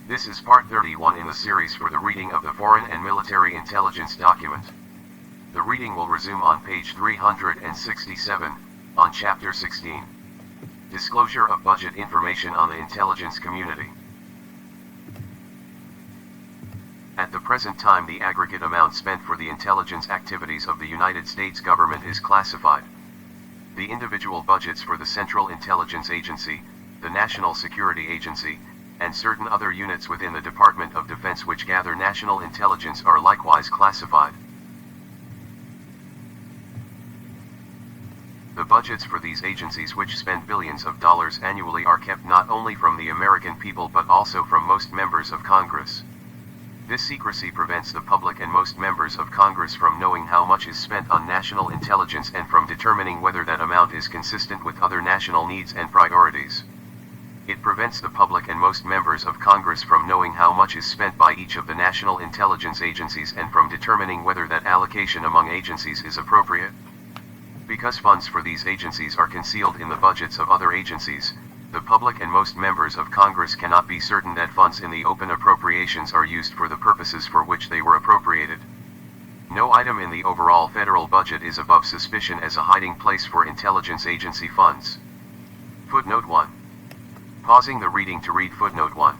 This is part 31 in the series for the reading of the Foreign and Military Intelligence document. The reading will resume on page 367, on Chapter 16. Disclosure of budget information on the intelligence community. At the present time, the aggregate amount spent for the intelligence activities of the United States government is classified. The individual budgets for the Central Intelligence Agency, the National Security Agency, and certain other units within the Department of Defense which gather national intelligence are likewise classified. The budgets for these agencies, which spend billions of dollars annually, are kept not only from the American people but also from most members of Congress. This secrecy prevents the public and most members of Congress from knowing how much is spent on national intelligence and from determining whether that amount is consistent with other national needs and priorities. It prevents the public and most members of Congress from knowing how much is spent by each of the national intelligence agencies and from determining whether that allocation among agencies is appropriate. Because funds for these agencies are concealed in the budgets of other agencies, the public and most members of Congress cannot be certain that funds in the open appropriations are used for the purposes for which they were appropriated. No item in the overall federal budget is above suspicion as a hiding place for intelligence agency funds. Footnote 1. Pausing the reading to read footnote 1.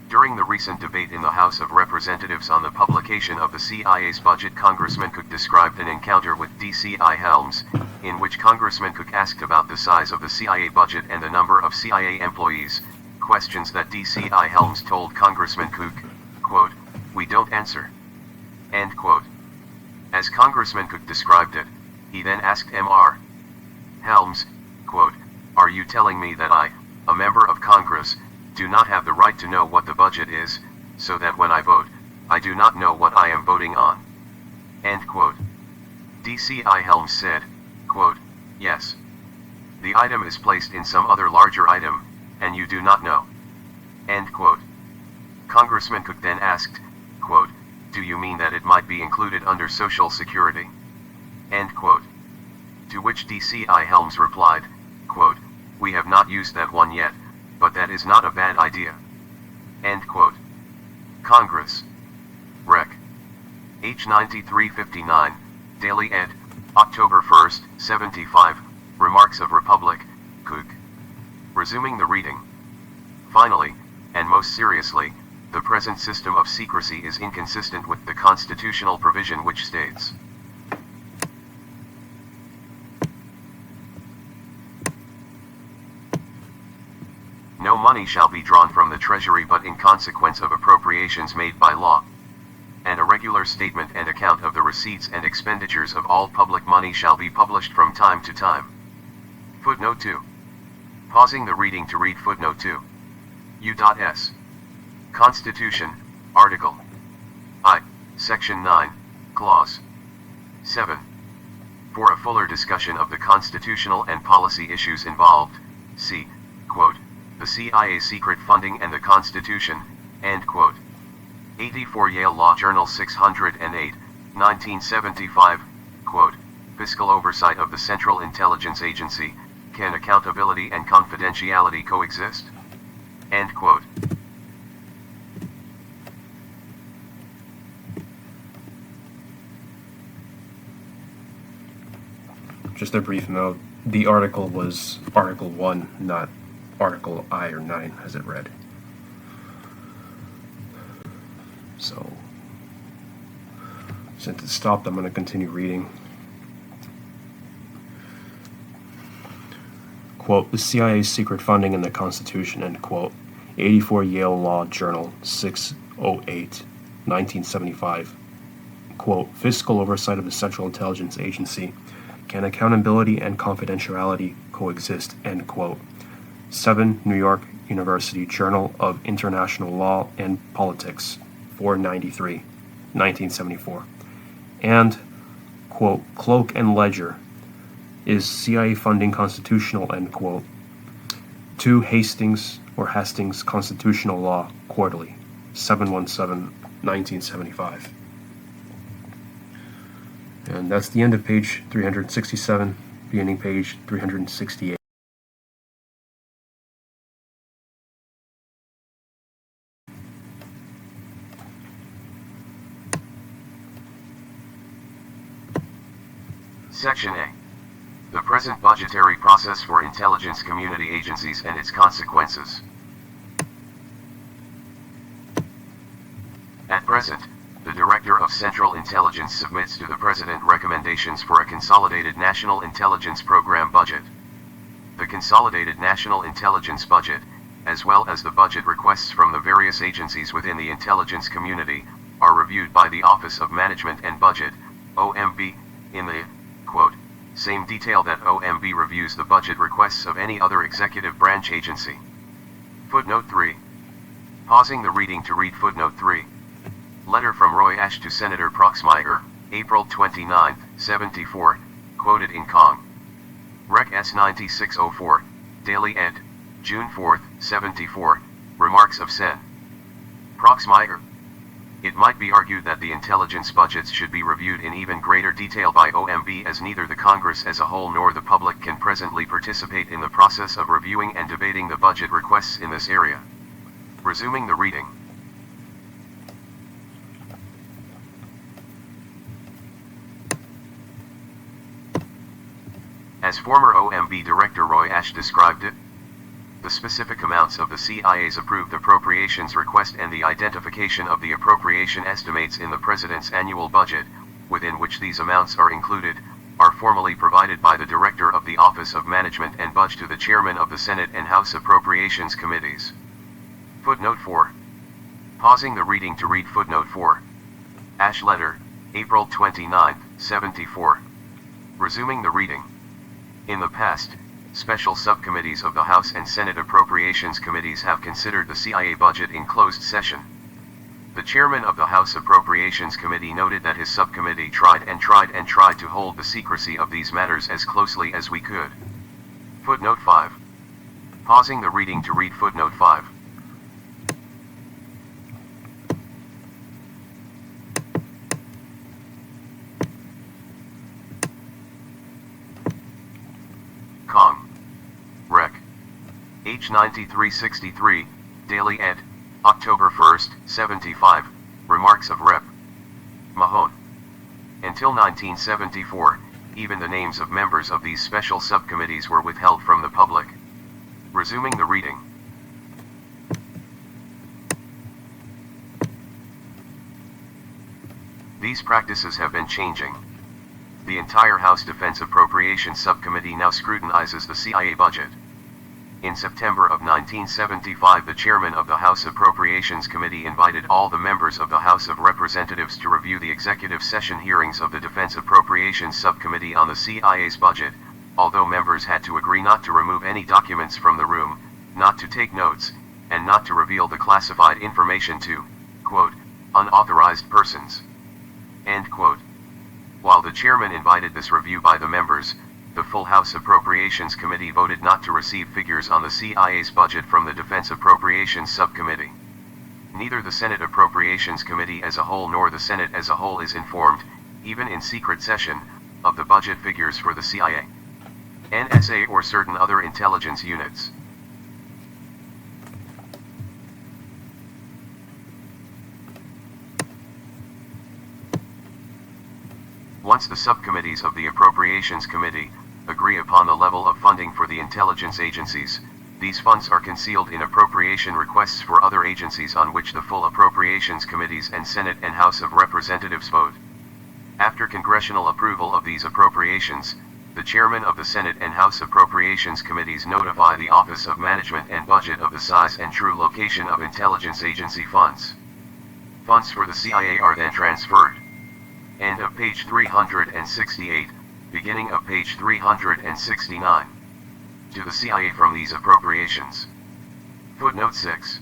During the recent debate in the House of Representatives on the publication of the CIA's budget, Congressman Cook described an encounter with DCI Helms, in which Congressman Cook asked about the size of the CIA budget and the number of CIA employees, questions that DCI Helms told Congressman Cook, quote, "We don't answer." End quote. As Congressman Cook described it, he then asked Mr. Helms, quote, "Are you telling me that I, a member of Congress, do not have the right to know what the budget is, so that when I vote, I do not know what I am voting on?" End quote. DCI Helms said, quote, "Yes. The item is placed in some other larger item, and you do not know." End quote. Congressman Cook then asked, quote, "Do you mean that it might be included under Social Security?" End quote. To which DCI Helms replied, quote, "We have not used that one yet, but that is not a bad idea." End quote. Congress. Rec. H. 9359, Daily ed., October 1st, 75, Remarks of Republic, Cook. Resuming the reading. Finally, and most seriously, the present system of secrecy is inconsistent with the constitutional provision which states, "No money shall be drawn from the Treasury but in consequence of appropriations made by law. And a regular statement and account of the receipts and expenditures of all public money shall be published from time to time." Footnote 2. Pausing the reading to read footnote 2. U.S. Constitution, Article I, Section 9, Clause 7. For a fuller discussion of the constitutional and policy issues involved, see, quote, "The CIA Secret Funding and the Constitution," end quote. 84 Yale Law Journal 608, 1975, quote, "Fiscal oversight of the Central Intelligence Agency, can accountability and confidentiality coexist?" End quote. Just a brief note, the article was Article 1, not Article I or 9 as it read. So, since it stopped, I'm going to continue reading. Quote, "The CIA's secret funding and the Constitution," end quote. 84 Yale Law Journal 608, 1975. Quote, "Fiscal oversight of the Central Intelligence Agency, can accountability and confidentiality coexist?" End quote. 7 New York University Journal of International Law and Politics, 493, 1974. And, quote, "Cloak and Ledger, is CIA funding constitutional?" End quote. 2 Hastings Constitutional Law Quarterly, 717, 1975. And that's the end of page 367, beginning page 368. Section A. The present budgetary process for intelligence community agencies and its consequences. At present, the Director of Central Intelligence submits to the President recommendations for a Consolidated National Intelligence Program budget. The Consolidated National Intelligence Budget, as well as the budget requests from the various agencies within the intelligence community, are reviewed by the Office of Management and Budget, OMB, in the, quote, same detail that OMB reviews the budget requests of any other executive branch agency. Footnote 3. Pausing the reading to read footnote 3. Letter from Roy Ash to Senator Proxmire, April 29, 74, quoted in Cong. Rec. S. 9604, Daily Ed., June 4, 74, Remarks of Sen. Proxmire. It might be argued that the intelligence budgets should be reviewed in even greater detail by OMB, as neither the Congress as a whole nor the public can presently participate in the process of reviewing and debating the budget requests in this area. Resuming the reading. As former OMB Director Roy Ash described it, the specific amounts of the CIA's approved appropriations request and the identification of the appropriation estimates in the President's annual budget, within which these amounts are included, are formally provided by the Director of the Office of Management and Budget to the Chairman of the Senate and House Appropriations Committees. Footnote 4. Pausing the reading to read footnote 4. Ash Letter, April 29, 74. Resuming the reading. In the past, special subcommittees of the House and Senate Appropriations Committees have considered the CIA budget in closed session. The chairman of the House Appropriations Committee noted that his subcommittee tried to hold the secrecy of these matters as closely as we could. Footnote 5. Pausing the reading to read footnote 5. Cong. Rec. H. 9363, Daily Ed., October 1st, 75, Remarks of Rep. Mahone. Until 1974, even the names of members of these special subcommittees were withheld from the public. Resuming the reading. These practices have been changing. The entire House Defense Appropriations Subcommittee now scrutinizes the CIA budget. In September of 1975, the chairman of the House Appropriations Committee invited all the members of the House of Representatives to review the executive session hearings of the Defense Appropriations Subcommittee on the CIA's budget, although members had to agree not to remove any documents from the room, not to take notes, and not to reveal the classified information to, quote, unauthorized persons. End quote. While the chairman invited this review by the members, the full House Appropriations Committee voted not to receive figures on the CIA's budget from the Defense Appropriations Subcommittee. Neither the Senate Appropriations Committee as a whole nor the Senate as a whole is informed, even in secret session, of the budget figures for the CIA, NSA or certain other intelligence units. Once the subcommittees of the Appropriations Committee agree upon the level of funding for the intelligence agencies, these funds are concealed in appropriation requests for other agencies on which the full Appropriations Committees and Senate and House of Representatives vote. After congressional approval of these appropriations, the chairman of the Senate and House Appropriations Committees notify the Office of Management and Budget of the size and true location of intelligence agency funds. Funds for the CIA are then transferred. End of page 368, beginning of page 369. To the CIA from these appropriations. Footnote 6.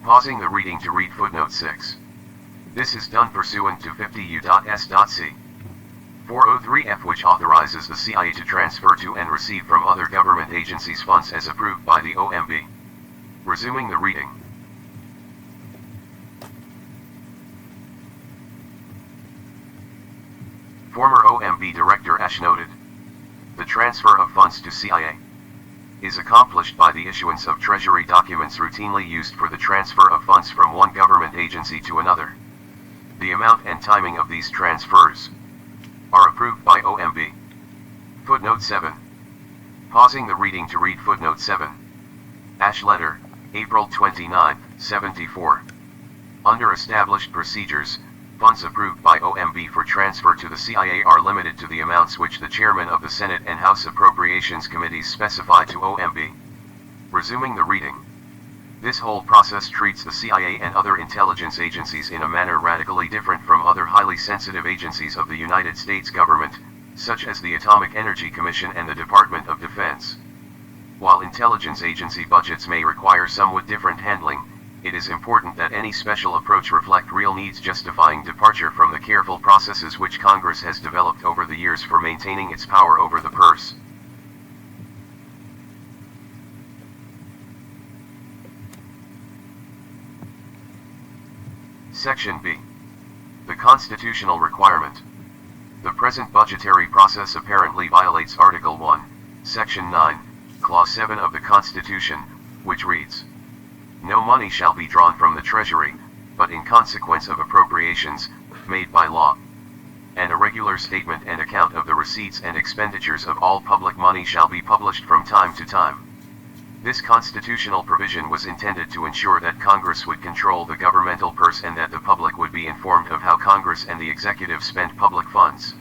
Pausing the reading to read footnote 6. This is done pursuant to 50 U.S.C. 403F, which authorizes the CIA to transfer to and receive from other government agencies funds as approved by the OMB. Resuming the reading. Former OMB Director Ash noted, the transfer of funds to CIA is accomplished by the issuance of Treasury documents routinely used for the transfer of funds from one government agency to another. The amount and timing of these transfers are approved by OMB. Footnote 7. Pausing the reading to read footnote 7. Ash letter, April 29, 74. Under established procedures, funds approved by OMB for transfer to the CIA are limited to the amounts which the chairman of the Senate and House Appropriations Committees specify to OMB. Resuming the reading. This whole process treats the CIA and other intelligence agencies in a manner radically different from other highly sensitive agencies of the United States government, such as the Atomic Energy Commission and the Department of Defense. While intelligence agency budgets may require somewhat different handling, it is important that any special approach reflect real needs justifying departure from the careful processes which Congress has developed over the years for maintaining its power over the purse. Section B. The constitutional requirement. The present budgetary process apparently violates Article 1, Section 9, Clause 7 of the Constitution, which reads, "No money shall be drawn from the Treasury, but in consequence of appropriations, made by law. And a regular statement and account of the receipts and expenditures of all public money shall be published from time to time." This constitutional provision was intended to ensure that Congress would control the governmental purse and that the public would be informed of how Congress and the executive spent public funds.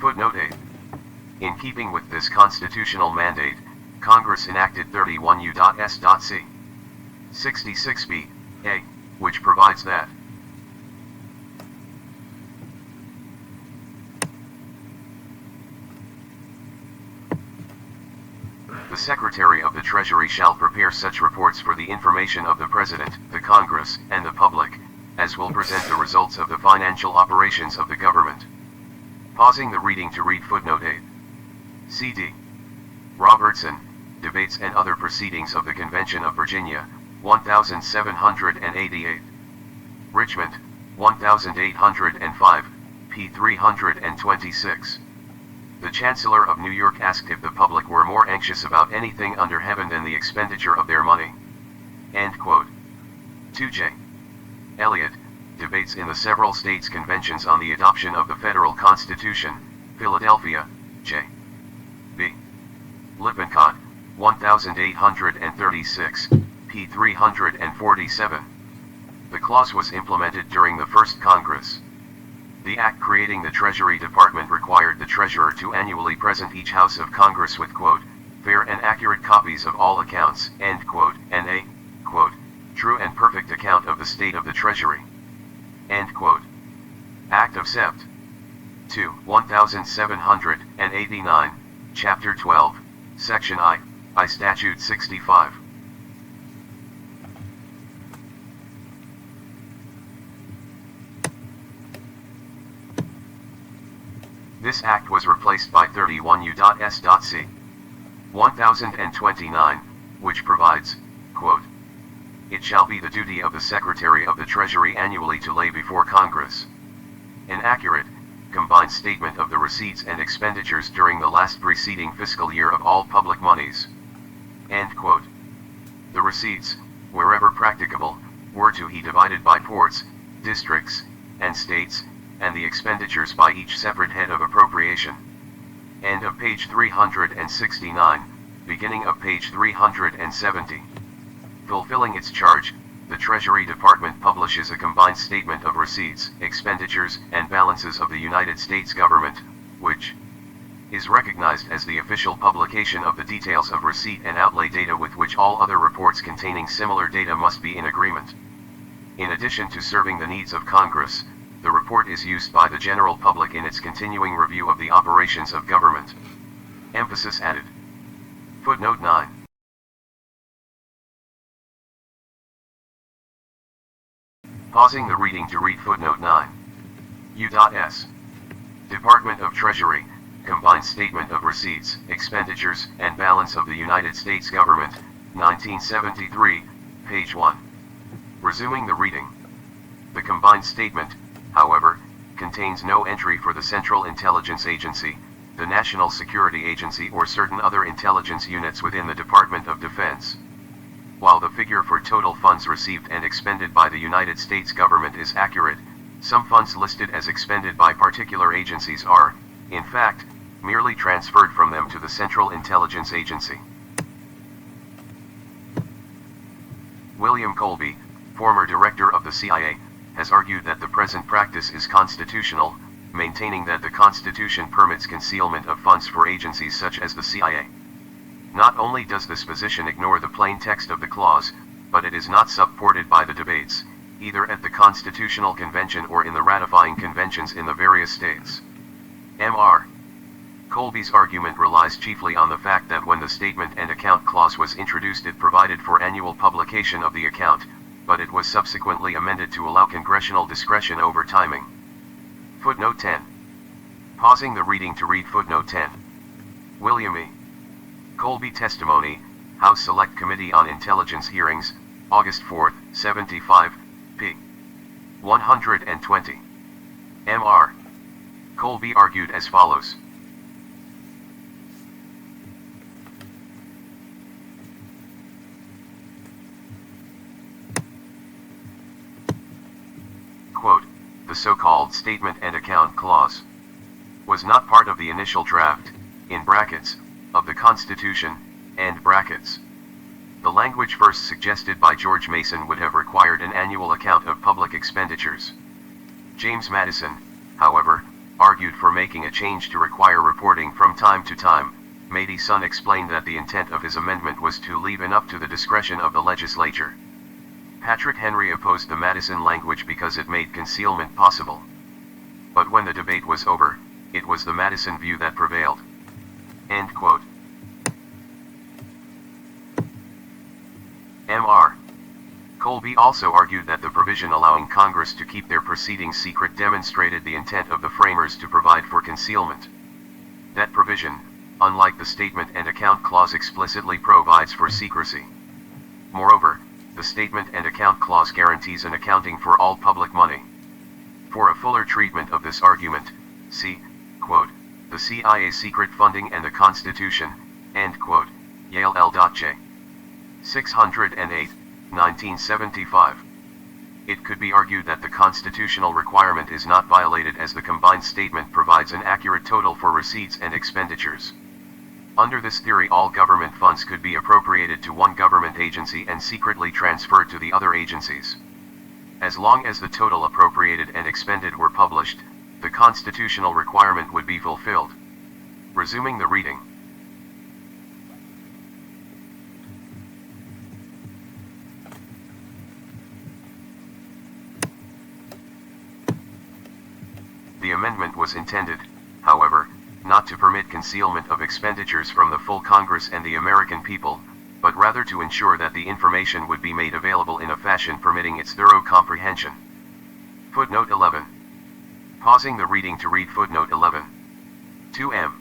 Footnote 8. In keeping with this constitutional mandate, Congress enacted 31 U.S.C. 66b, a, which provides that the Secretary of the Treasury shall prepare such reports for the information of the President, the Congress, and the public, as will present the results of the financial operations of the government. Pausing the reading to read footnote 8. C.D. Robertson, Debates and Other Proceedings of the Convention of Virginia, 1788. Richmond, 1805, p. 326. The Chancellor of New York asked if the public were more anxious about anything under heaven than the expenditure of their money. End quote. 2J. Eliot, Debates in the Several States Conventions on the Adoption of the Federal Constitution, Philadelphia, J. B. Lippincott, 1836, p. 347. The clause was implemented during the first Congress. The act creating the Treasury Department required the Treasurer to annually present each House of Congress with, quote, "fair and accurate copies of all accounts," end quote, and a, quote, "true and perfect account of the state of the Treasury," end quote. Act of Sept. 2, 1789, Chapter 12, Section I Statute 65. This act was replaced by 31 U.S.C. 1029, which provides, quote, "It shall be the duty of the Secretary of the Treasury annually to lay before Congress an accurate, combined statement of the receipts and expenditures during the last preceding fiscal year of all public monies," end quote. The receipts, wherever practicable, were to be divided by ports, districts, and states, and the expenditures by each separate head of appropriation. End of page 369, beginning of page 370. Fulfilling its charge, the Treasury Department publishes a combined statement of receipts, expenditures, and balances of the United States government, which is recognized as the official publication of the details of receipt and outlay data with which all other reports containing similar data must be in agreement. In addition to serving the needs of Congress, the report is used by the general public in its continuing review of the operations of government. Emphasis added. Footnote 9. Pausing the reading to read footnote 9. U.S. Department of Treasury, Combined Statement of Receipts, Expenditures, and Balance of the United States Government, 1973, page 1. Resuming the reading. The combined statement, however, contains no entry for the Central Intelligence Agency, the National Security Agency, or certain other intelligence units within the Department of Defense. While the figure for total funds received and expended by the United States government is accurate, some funds listed as expended by particular agencies are, in fact, merely transferred from them to the Central Intelligence Agency. William Colby, former director of the CIA, has argued that the present practice is constitutional, maintaining that the Constitution permits concealment of funds for agencies such as the CIA. Not only does this position ignore the plain text of the clause, but it is not supported by the debates, either at the Constitutional Convention or in the ratifying conventions in the various states. Mr. Colby's argument relies chiefly on the fact that when the Statement and Account Clause was introduced it provided for annual publication of the account, but it was subsequently amended to allow congressional discretion over timing. Footnote 10. Pausing the reading to read footnote 10. William E. Colby Testimony, House Select Committee on Intelligence Hearings, August 4, 75, p. 120. Mr. Colby argued as follows. Quote, the so-called Statement and Account Clause was not part of the initial draft, in brackets, of the Constitution, end brackets. The language first suggested by George Mason would have required an annual account of public expenditures. James Madison, however, argued for making a change to require reporting from time to time. Madison explained that the intent of his amendment was to leave enough to the discretion of the legislature. Patrick Henry opposed the Madison language because it made concealment possible. But when the debate was over, it was the Madison view that prevailed. End quote. Mr. Colby also argued that the provision allowing Congress to keep their proceedings secret demonstrated the intent of the framers to provide for concealment. That provision, unlike the Statement and Account Clause, explicitly provides for secrecy. Moreover, the Statement and Account Clause guarantees an accounting for all public money. For a fuller treatment of this argument, see, quote, the CIA Secret Funding and the Constitution, end quote, Yale L.J. 608, 1975. It could be argued that the constitutional requirement is not violated as the combined statement provides an accurate total for receipts and expenditures. Under this theory, all government funds could be appropriated to one government agency and secretly transferred to the other agencies. As long as the total appropriated and expended were published, the constitutional requirement would be fulfilled. Resuming the reading. The amendment was intended, however, not to permit concealment of expenditures from the full Congress and the American people, but rather to ensure that the information would be made available in a fashion permitting its thorough comprehension. Footnote 11. Pausing the reading to read footnote 11. 2M.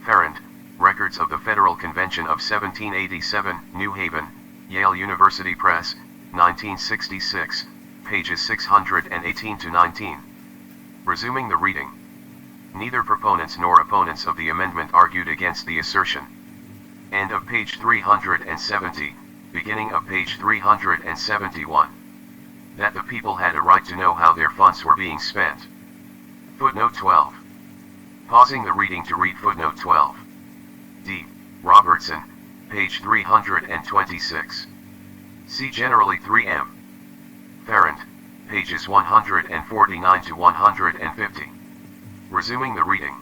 Farrand, Records of the Federal Convention of 1787, New Haven, Yale University Press, 1966, pages 618 to 19. Resuming the reading. Neither proponents nor opponents of the amendment argued against the assertion. End of page 370, beginning of page 371. That the people had a right to know how their funds were being spent. Footnote 12. Pausing the reading to read footnote 12. D. Robertson, page 326. See generally 3M. Farrand, pages 149 to 150. Resuming the reading.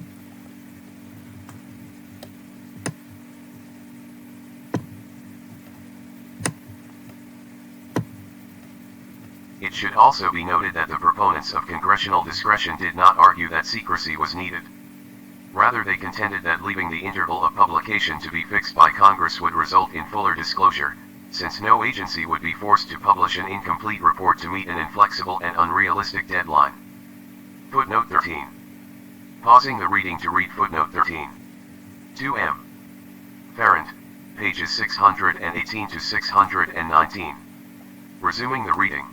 It should also be noted that the proponents of congressional discretion did not argue that secrecy was needed. Rather, they contended that leaving the interval of publication to be fixed by Congress would result in fuller disclosure, since no agency would be forced to publish an incomplete report to meet an inflexible and unrealistic deadline. Footnote 13. Pausing the reading to read footnote 13. 2M. Farrand, pages 618 to 619. Resuming the reading.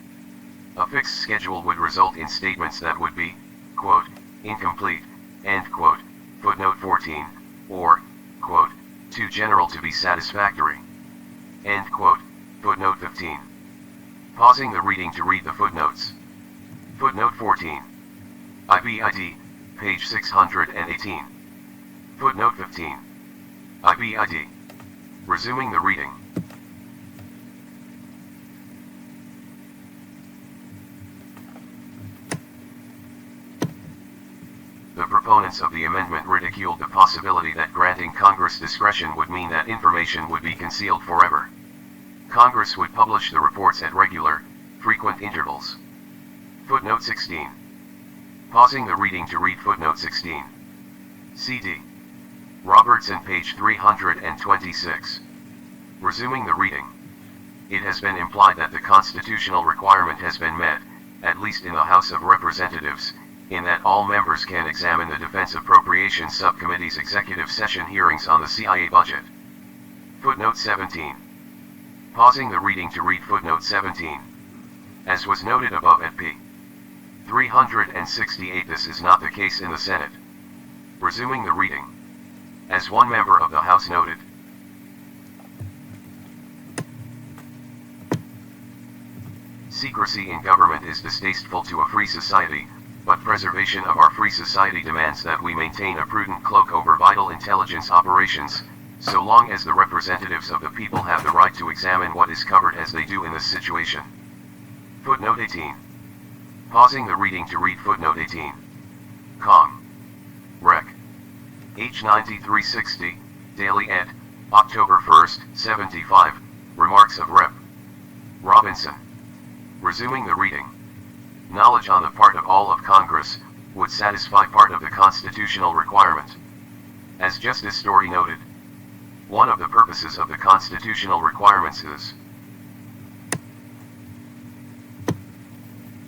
A fixed schedule would result in statements that would be, quote, incomplete, end quote, footnote 14, or, quote, too general to be satisfactory, end quote, footnote 15. Pausing the reading to read the footnotes. Footnote 14. IBID, page 618. Footnote 15. IBID. Resuming the reading. The proponents of the amendment ridiculed the possibility that granting Congress discretion would mean that information would be concealed forever. Congress would publish the reports at regular, frequent intervals. Footnote 16. Pausing the reading to read footnote 16. CD. Robertson, page 326. Resuming the reading. It has been implied that the constitutional requirement has been met, at least in the House of Representatives, in that all members can examine the Defense Appropriations Subcommittee's executive session hearings on the CIA budget. Footnote 17. Pausing the reading to read footnote 17. As was noted above at p. 368, this is not the case in the Senate. Resuming the reading. As one member of the House noted, secrecy in government is distasteful to a free society, but preservation of our free society demands that we maintain a prudent cloak over vital intelligence operations, so long as the representatives of the people have the right to examine what is covered as they do in this situation. Footnote 18. Pausing the reading to read footnote 18. Com. Rec. H. 9360, Daily ed., October 1st, 75, Remarks of Rep. Robinson. Resuming the reading. Knowledge on the part of all of Congress would satisfy part of the constitutional requirement. As Justice Story noted, one of the purposes of the constitutional requirements is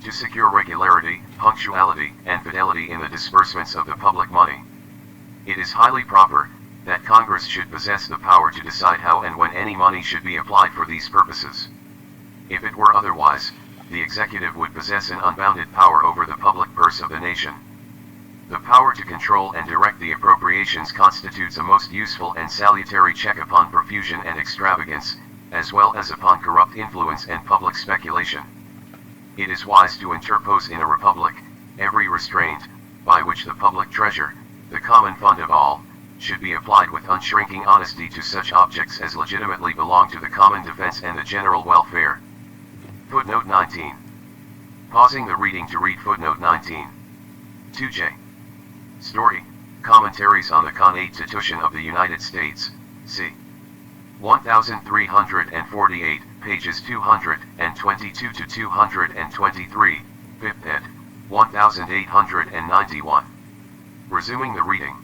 to secure regularity, punctuality, and fidelity in the disbursements of the public money. It is highly proper that Congress should possess the power to decide how and when any money should be applied for these purposes. If it were otherwise, the executive would possess an unbounded power over the public purse of the nation. The power to control and direct the appropriations constitutes a most useful and salutary check upon profusion and extravagance, as well as upon corrupt influence and public speculation. It is wise to interpose in a republic every restraint by which the public treasure, the common fund of all, should be applied with unshrinking honesty to such objects as legitimately belong to the common defense and the general welfare. Footnote 19. Pausing the reading to read footnote 19. 2J. Story, Commentaries on the Constitution of the United States, c. 1348, pages 222 to 223, 5th ed., 1891. Resuming the reading.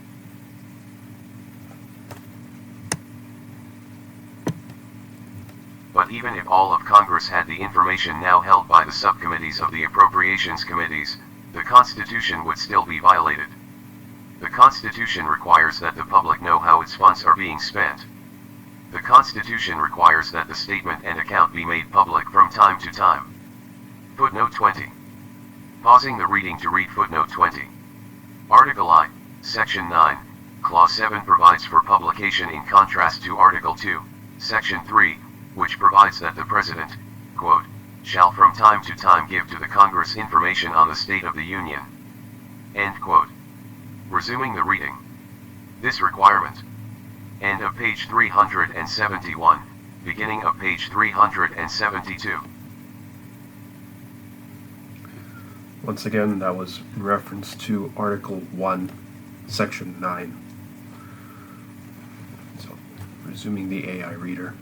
But even if all of Congress had the information now held by the subcommittees of the appropriations committees, the Constitution would still be violated. The Constitution requires that the public know how its funds are being spent. The Constitution requires that the statement and account be made public from time to time. Footnote 20. Pausing the reading to read footnote 20. Article I, Section 9, Clause 7 provides for publication in contrast to Article 2, Section 3, which provides that the President, quote, shall from time to time give to the Congress information on the state of the Union. End quote. Resuming the reading. This requirement. End of page 371, beginning of page 372. Once again, that was reference to Article 1, Section 9. So, resuming the AI reader.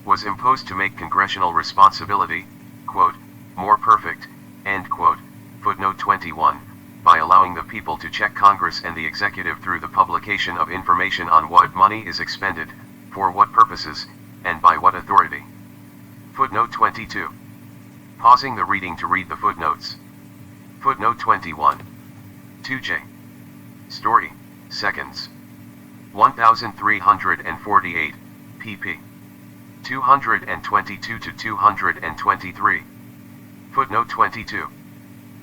Was imposed to make congressional responsibility, quote, more perfect, end quote, footnote 21, by allowing the people to check Congress and the executive through the publication of information on what money is expended, for what purposes, and by what authority. Footnote 22. Pausing the reading to read the footnotes. Footnote 21. 2J. Story, Seconds. 1348, pp. 222 to 223. Footnote 22.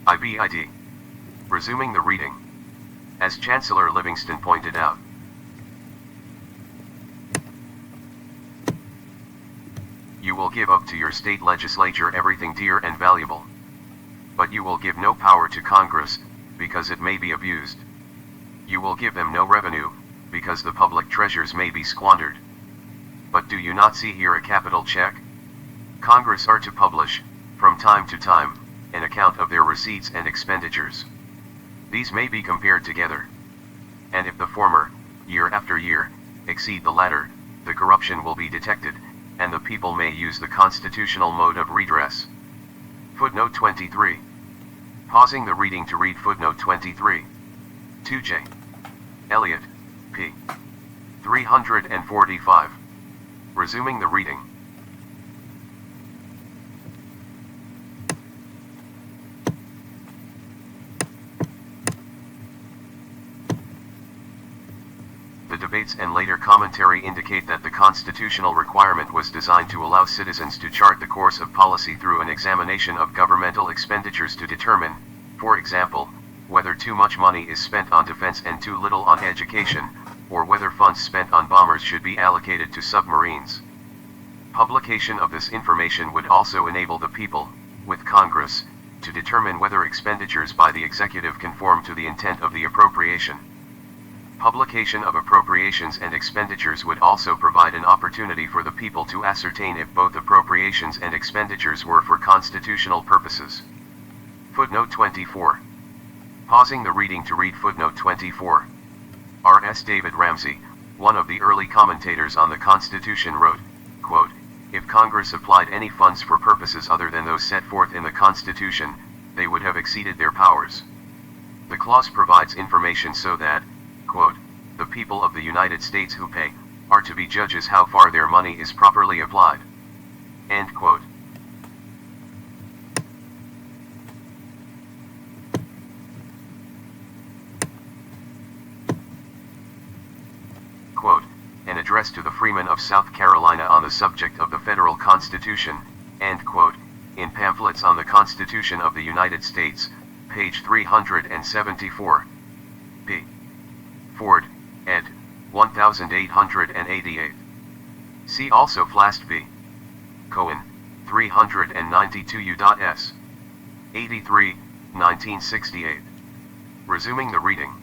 IBID. Resuming the reading. As Chancellor Livingston pointed out, you will give up to your state legislature everything dear and valuable. But you will give no power to Congress, because it may be abused. You will give them no revenue, because the public treasures may be squandered. But do you not see here a capital check? Congress are to publish, from time to time, an account of their receipts and expenditures. These may be compared together. And if the former, year after year, exceed the latter, the corruption will be detected, and the people may use the constitutional mode of redress. Footnote 23. Pausing the reading to read footnote 23. 2J. Eliot, p. 345. Resuming the reading. The debates and later commentary indicate that the constitutional requirement was designed to allow citizens to chart the course of policy through an examination of governmental expenditures to determine, for example, whether too much money is spent on defense and too little on education, or whether funds spent on bombers should be allocated to submarines. Publication of this information would also enable the people, with Congress, to determine whether expenditures by the executive conform to the intent of the appropriation. Publication of appropriations and expenditures would also provide an opportunity for the people to ascertain if both appropriations and expenditures were for constitutional purposes. Footnote 24. Pausing the reading to read footnote 24. R.S. David Ramsey, one of the early commentators on the Constitution, wrote, quote, "If Congress applied any funds for purposes other than those set forth in the Constitution, they would have exceeded their powers. The clause provides information so that, quote, the people of the United States who pay, are to be judges how far their money is properly applied." End quote. Quote, "An address to the freemen of South Carolina on the subject of the federal Constitution," end quote, in Pamphlets on the Constitution of the United States, page 374. P. Ford, ed. 1888. See also Flast B. Cohen, 392 U.S. 83, 1968. Resuming the reading.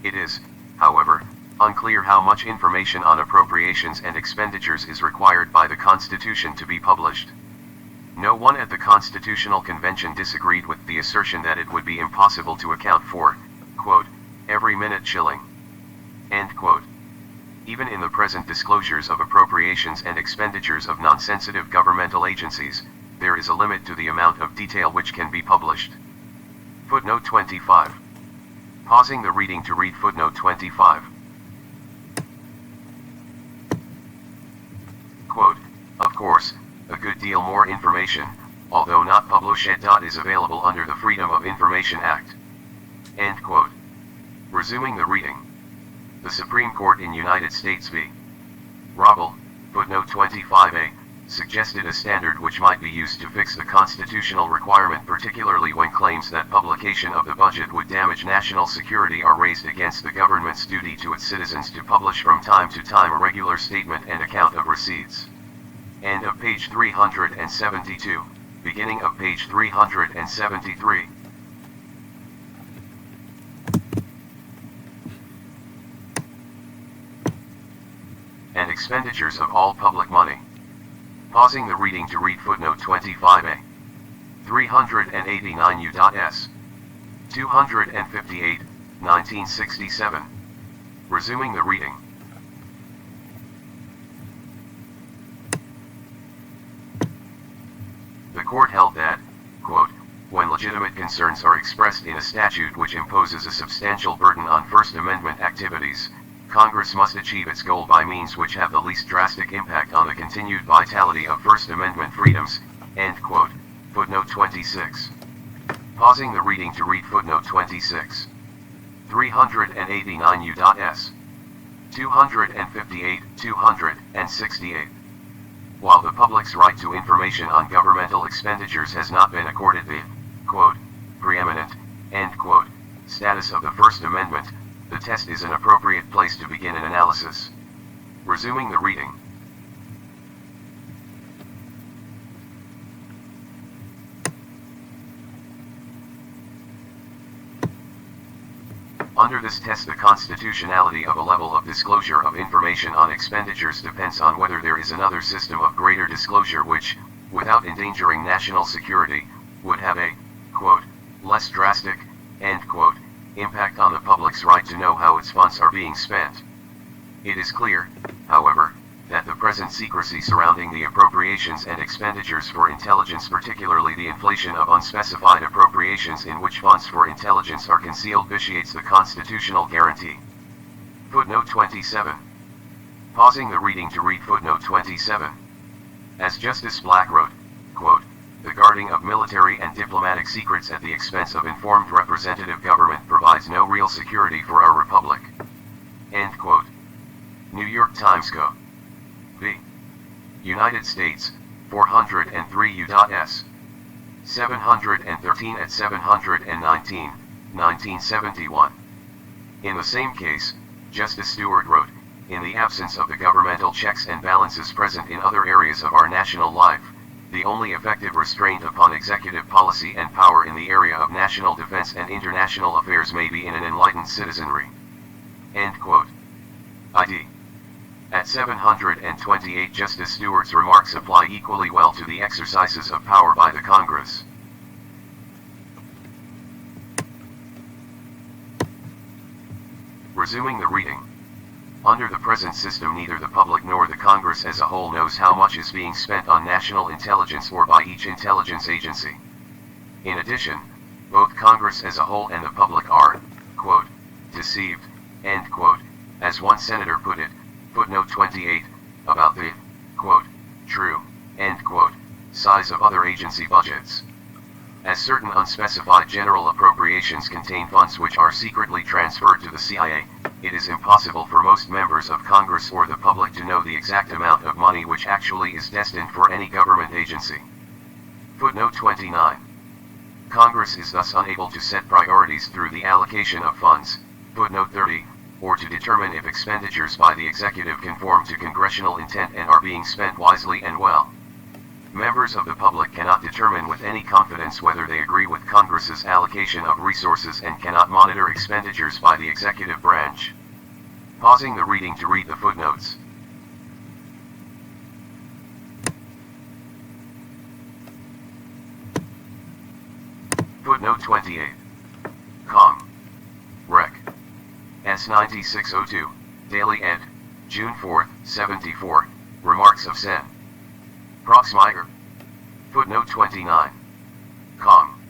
It is, however, unclear how much information on appropriations and expenditures is required by the Constitution to be published. No one at the Constitutional Convention disagreed with the assertion that it would be impossible to account for, quote, every minute shilling. End quote. Even in the present disclosures of appropriations and expenditures of non-sensitive governmental agencies, there is a limit to the amount of detail which can be published. Footnote 25. Pausing the reading to read footnote 25. Quote, "Of course, a good deal more information, although not published, is available under the Freedom of Information Act." End quote. Resuming the reading. The Supreme Court in United States v. Robel, footnote 25a, suggested a standard which might be used to fix the constitutional requirement, particularly when claims that publication of the budget would damage national security are raised against the government's duty to its citizens to publish from time to time a regular statement and account of receipts. End of page 372, beginning of page 373. And expenditures of all public money. Pausing the reading to read footnote 25a. 389 U.S. 258, 1967. Resuming the reading. The court held that, quote, when legitimate concerns are expressed in a statute which imposes a substantial burden on First Amendment activities, Congress must achieve its goal by means which have the least drastic impact on the continued vitality of First Amendment freedoms, end quote. Footnote 26. Pausing the reading to read footnote 26. 389 U.S. 258, 268. While the public's right to information on governmental expenditures has not been accorded the, quote, preeminent, end quote, status of the First Amendment, the test is an appropriate place to begin an analysis. Resuming the reading. Under this test, the constitutionality of a level of disclosure of information on expenditures depends on whether there is another system of greater disclosure which, without endangering national security, would have a, quote, less drastic, end quote, impact on the public's right to know how its funds are being spent. It is clear, however, that the present secrecy surrounding the appropriations and expenditures for intelligence, particularly the inflation of unspecified appropriations in which funds for intelligence are concealed, vitiates the constitutional guarantee. Footnote 27. Pausing the reading to read footnote 27. As Justice Black wrote, quote, the guarding of military and diplomatic secrets at the expense of informed representative government provides no real security for our republic. End quote. New York Times Co. v. United States, 403 U.S. 713 at 719, 1971. In the same case, Justice Stewart wrote, in the absence of the governmental checks and balances present in other areas of our national life, the only effective restraint upon executive policy and power in the area of national defense and international affairs may be in an enlightened citizenry. End quote. ID. At 728, Justice Stewart's remarks apply equally well to the exercises of power by the Congress. Resuming the reading. Under the present system, neither the public nor the Congress as a whole knows how much is being spent on national intelligence or by each intelligence agency. In addition, both Congress as a whole and the public are, quote, deceived, end quote, as one senator put it, footnote 28, about the, quote, true, end quote, size of other agency budgets. As certain unspecified general appropriations contain funds which are secretly transferred to the CIA, it is impossible for most members of Congress or the public to know the exact amount of money which actually is destined for any government agency. Footnote 29. Congress is thus unable to set priorities through the allocation of funds, footnote 30, or to determine if expenditures by the executive conform to congressional intent and are being spent wisely and well. Members of the public cannot determine with any confidence whether they agree with Congress's allocation of resources and cannot monitor expenditures by the executive branch. Pausing the reading to read the footnotes. Footnote 28. Cong. Rec. S. 9602, Daily ed., June 4, 74, Remarks of Sen. Proxmire. Footnote 29. Cong.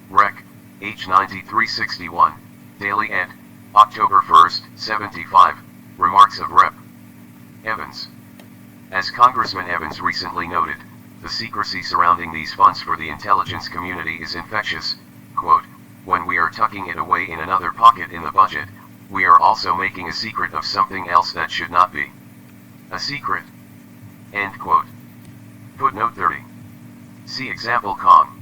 Rec. H. 9361, Daily ed., October 1, 75, Remarks of Rep. Evans. As Congressman Evans recently noted, the secrecy surrounding these funds for the intelligence community is infectious, quote, when we are tucking it away in another pocket in the budget, we are also making a secret of something else that should not be a secret. End quote. Footnote 30. See example Cong.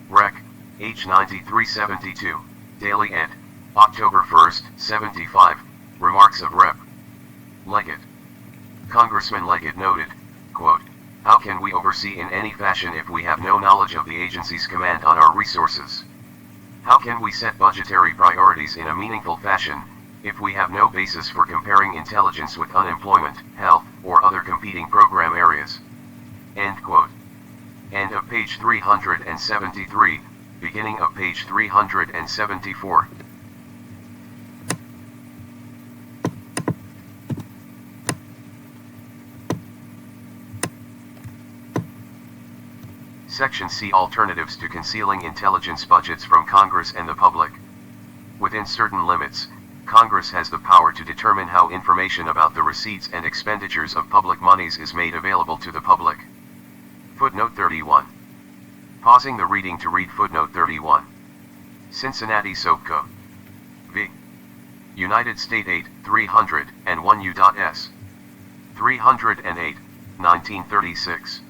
Rec. H. 9372, Daily ed., October 1, 75, Remarks of Rep. Leggett. Congressman Leggett noted, quote, how can we oversee in any fashion if we have no knowledge of the agency's command on our resources? How can we set budgetary priorities in a meaningful fashion, if we have no basis for comparing intelligence with unemployment, health, or other competing program areas? End quote. End of page 373, beginning of page 374. Section C. Alternatives to concealing intelligence budgets from Congress and the public. Within certain limits, Congress has the power to determine how information about the receipts and expenditures of public monies is made available to the public. Footnote 31. Pausing the reading to read footnote 31. Cincinnati Soap Co. v. United States 8, 301 U.S. 308, 1936.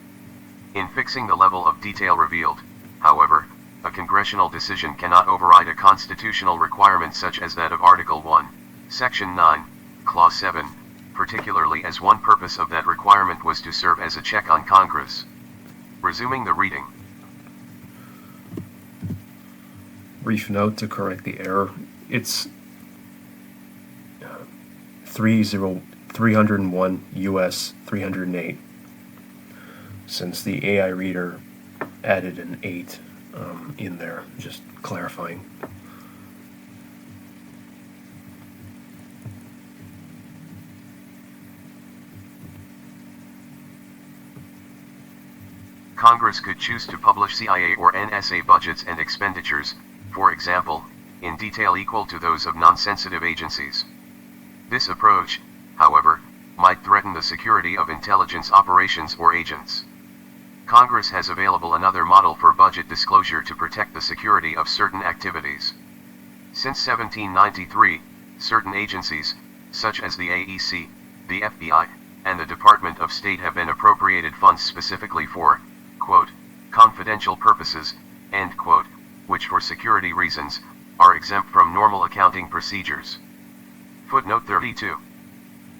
In fixing the level of detail revealed, however, a congressional decision cannot override a constitutional requirement such as that of Article 1, Section 9, Clause 7, particularly as one purpose of that requirement was to serve as a check on Congress. Resuming the reading. Brief note to correct the error. It's 301 US 308, since the AI reader added an 8 in there, just clarifying. Congress could choose to publish CIA or NSA budgets and expenditures, for example, in detail equal to those of non-sensitive agencies. This approach, however, might threaten the security of intelligence operations or agents. Congress has available another model for budget disclosure to protect the security of certain activities. Since 1793, certain agencies, such as the AEC, the FBI, and the Department of State have been appropriated funds specifically for, quote, confidential purposes, end quote, which for security reasons, are exempt from normal accounting procedures. Footnote 32.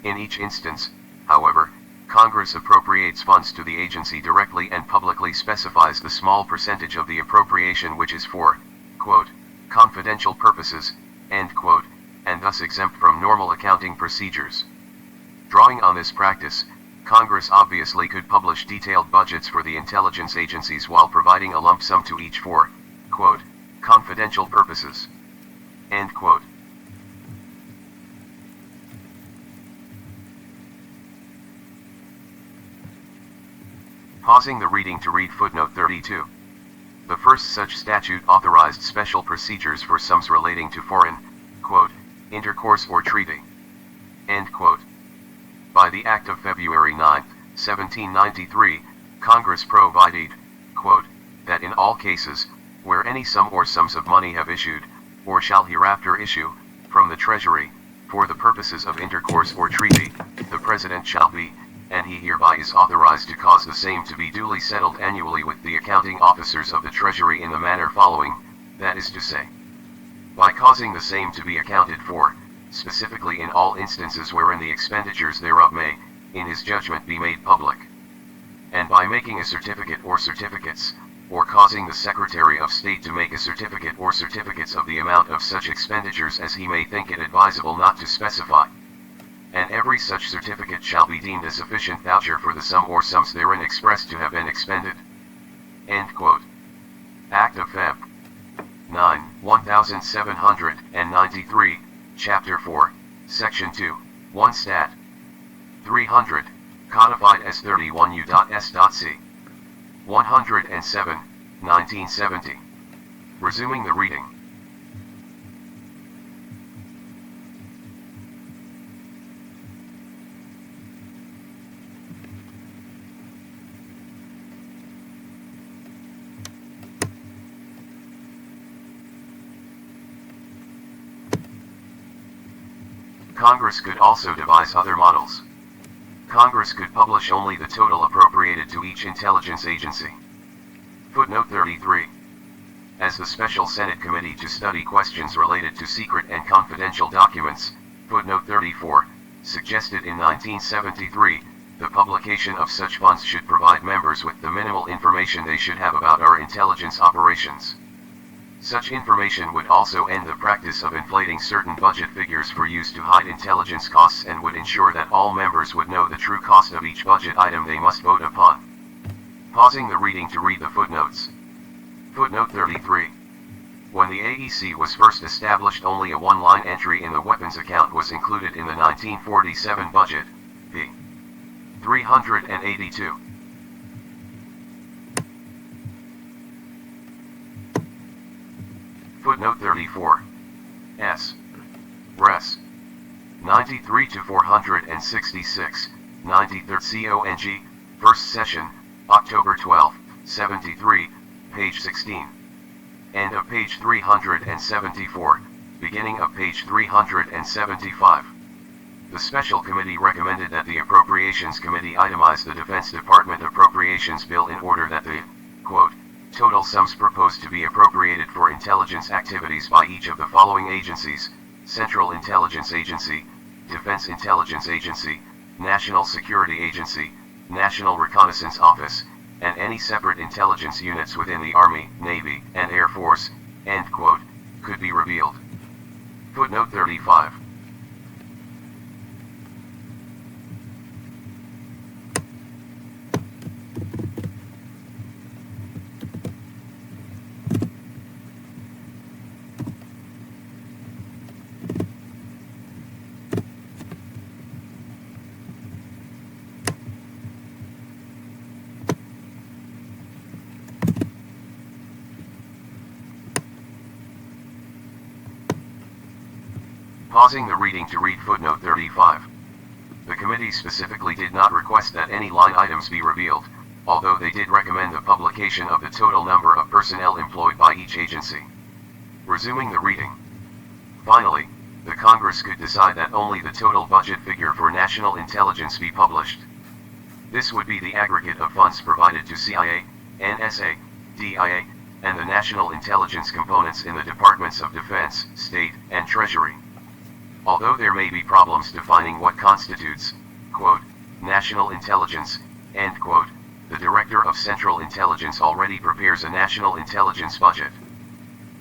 In each instance, however, Congress appropriates funds to the agency directly and publicly specifies the small percentage of the appropriation which is for, quote, confidential purposes, end quote, and thus exempt from normal accounting procedures. Drawing on this practice, Congress obviously could publish detailed budgets for the intelligence agencies while providing a lump sum to each for, quote, confidential purposes, end quote. Pausing the reading to read footnote 32. The first such statute authorized special procedures for sums relating to foreign, quote, intercourse or treaty, end quote. By the Act of February 9, 1793, Congress provided, quote, that in all cases, where any sum or sums of money have issued, or shall hereafter issue, from the Treasury, for the purposes of intercourse or treaty, the President shall be, and he hereby is authorized to cause the same to be duly settled annually with the accounting officers of the Treasury in the manner following, that is to say, by causing the same to be accounted for, specifically in all instances wherein the expenditures thereof may, in his judgment, be made public, and by making a certificate or certificates, or causing the Secretary of State to make a certificate or certificates of the amount of such expenditures as he may think it advisable not to specify. And every such certificate shall be deemed a sufficient voucher for the sum or sums therein expressed to have been expended. End quote. Act of Feb. 9, 1793, Chapter 4, Section 2, 1 Stat. 300, codified as 31 U.S.C. 107, 1970. Resuming the reading. Congress could also devise other models. Congress could publish only the total appropriated to each intelligence agency. Footnote 33. As the Special Senate Committee to study questions related to secret and confidential documents, footnote 34, suggested in 1973, the publication of such funds should provide members with the minimal information they should have about our intelligence operations. Such information would also end the practice of inflating certain budget figures for use to hide intelligence costs and would ensure that all members would know the true cost of each budget item they must vote upon. Pausing the reading to read the footnotes. Footnote 33. When the AEC was first established, only a one-line entry in the weapons account was included in the 1947 budget, p. 382. Footnote 34. S. Res. 93 to 466, 93rd CONG, First Session, October 12, 73, page 16. End of page 374, beginning of page 375. The Special Committee recommended that the Appropriations Committee itemize the Defense Department Appropriations Bill in order that the, quote, total sums proposed to be appropriated for intelligence activities by each of the following agencies: Central Intelligence Agency, Defense Intelligence Agency, National Security Agency, National Reconnaissance Office, and any separate intelligence units within the Army, Navy, and Air Force, end quote, could be revealed. Footnote 35. Pausing the reading to read footnote 35. The committee specifically did not request that any line items be revealed, although they did recommend the publication of the total number of personnel employed by each agency. Resuming the reading. Finally, the Congress could decide that only the total budget figure for national intelligence be published. This would be the aggregate of funds provided to CIA, NSA, DIA, and the national intelligence components in the Departments of Defense, State, and Treasury. Although there may be problems defining what constitutes, quote, national intelligence, end quote, the Director of Central Intelligence already prepares a national intelligence budget.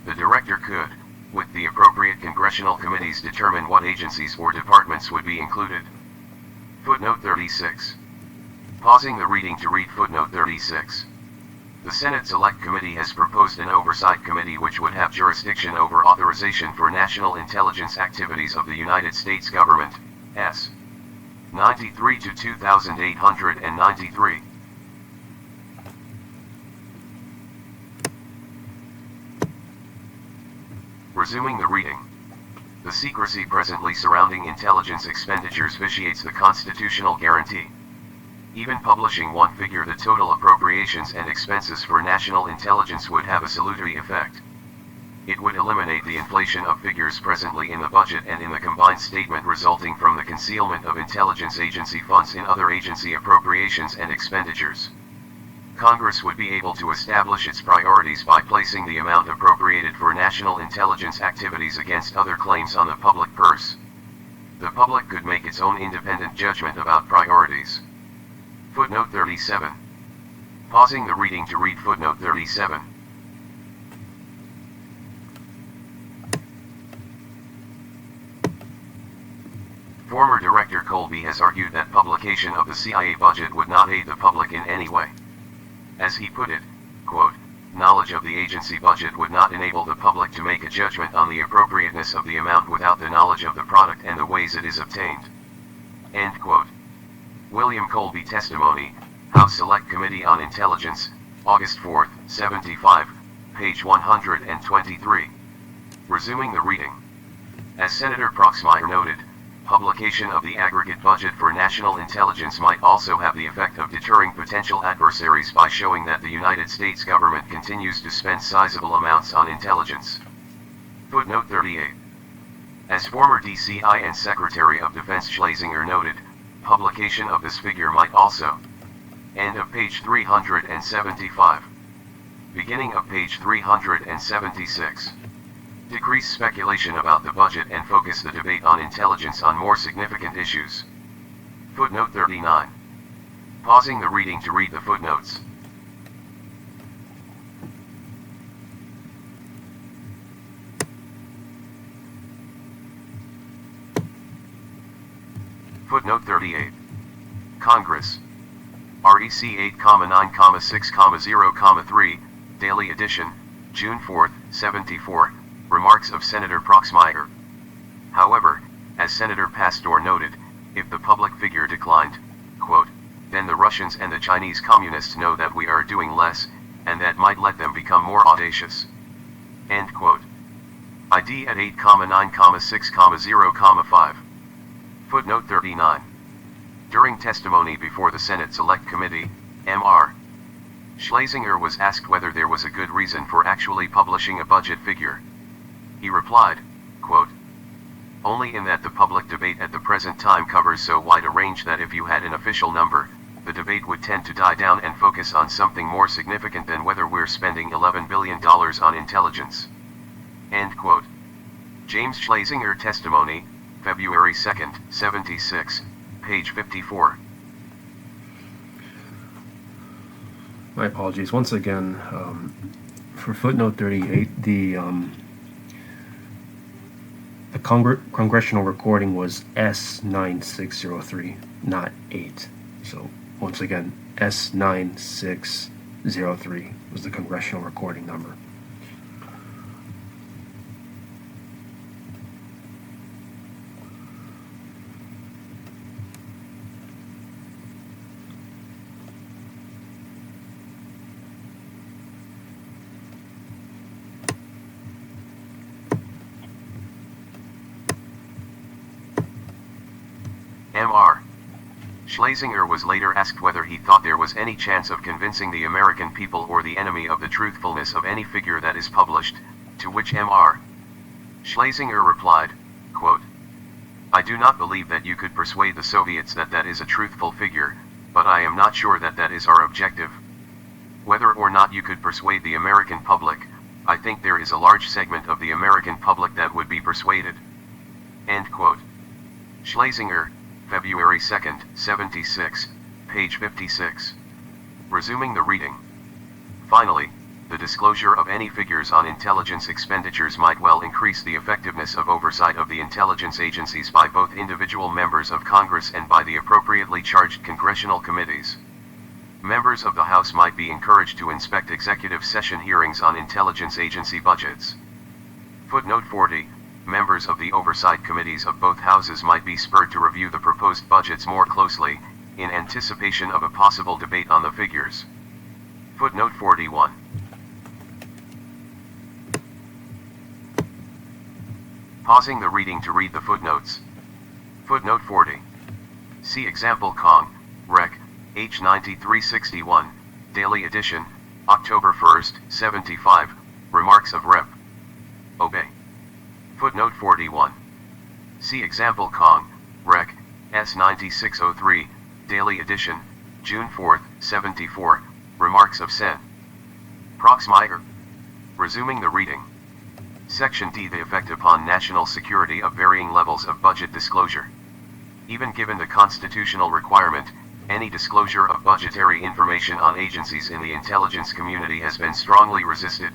The Director could, with the appropriate congressional committees, determine what agencies or departments would be included. Footnote 36. Pausing the reading to read footnote 36. The Senate Select Committee has proposed an oversight committee which would have jurisdiction over authorization for national intelligence activities of the United States government, S. 93 to 2893. Resuming the reading. The secrecy presently surrounding intelligence expenditures vitiates the constitutional guarantee. Even publishing one figure, the total appropriations and expenses for national intelligence, would have a salutary effect. It would eliminate the inflation of figures presently in the budget and in the combined statement resulting from the concealment of intelligence agency funds in other agency appropriations and expenditures. Congress would be able to establish its priorities by placing the amount appropriated for national intelligence activities against other claims on the public purse. The public could make its own independent judgment about priorities. Footnote 37. Pausing the reading to read footnote 37. Former Director Colby has argued that publication of the CIA budget would not aid the public in any way. As he put it, quote, knowledge of the agency budget would not enable the public to make a judgment on the appropriateness of the amount without the knowledge of the product and the ways it is obtained. End quote. William Colby Testimony, House Select Committee on Intelligence, August 4, 75, page 123. Resuming the reading. As Senator Proxmire noted, publication of the aggregate budget for national intelligence might also have the effect of deterring potential adversaries by showing that the United States government continues to spend sizable amounts on intelligence. Footnote 38. As former DCI and Secretary of Defense Schlesinger noted, publication of this figure might also. End of page 375. Beginning of page 376. Decrease speculation about the budget and focus the debate on intelligence on more significant issues. Footnote 39. Pausing the reading to read the footnotes. Footnote 38. Congress. REC 8,9,6,0,3, Daily Edition, June 4, 74, remarks of Senator Proxmire. However, as Senator Pastor noted, if the public figure declined, quote, then the Russians and the Chinese communists know that we are doing less, and that might let them become more audacious. End quote. ID at 8,9,6,0,5. Footnote 39. During testimony before the Senate Select Committee, Mr. Schlesinger was asked whether there was a good reason for actually publishing a budget figure. He replied, quote, only in that the public debate at the present time covers so wide a range that if you had an official number, the debate would tend to die down and focus on something more significant than whether we're spending $11 billion on intelligence. End quote. James Schlesinger Testimony, February 2, 76, page 54. My apologies. Once again, for footnote 38, the congressional recording was S9603, not 8. So once again, S9603 was the congressional recording number. Mr. Schlesinger was later asked whether he thought there was any chance of convincing the American people or the enemy of the truthfulness of any figure that is published, to which Mr. Schlesinger replied, quote, "I do not believe that you could persuade the Soviets that that is a truthful figure, but I am not sure that that is our objective. Whether or not you could persuade the American public, I think there is a large segment of the American public that would be persuaded." End quote. Schlesinger, February 2, 76, page 56. Resuming the reading. Finally, the disclosure of any figures on intelligence expenditures might well increase the effectiveness of oversight of the intelligence agencies by both individual members of Congress and by the appropriately charged congressional committees. Members of the House might be encouraged to inspect executive session hearings on intelligence agency budgets. Footnote 40. Members of the oversight committees of both houses might be spurred to review the proposed budgets more closely, in anticipation of a possible debate on the figures. Footnote 41. Pausing the reading to read the footnotes. Footnote 40. See example Cong. Rec. H. 9361, Daily Edition, October 1, 75, Remarks of Rep. Obey. Footnote 41. See example Cong. Rec. S. 9603, Daily Edition, June 4, 74, Remarks of Sen. Proxmire. Resuming the reading. Section D. The effect upon national security of varying levels of budget disclosure. Even given the constitutional requirement, any disclosure of budgetary information on agencies in the intelligence community has been strongly resisted.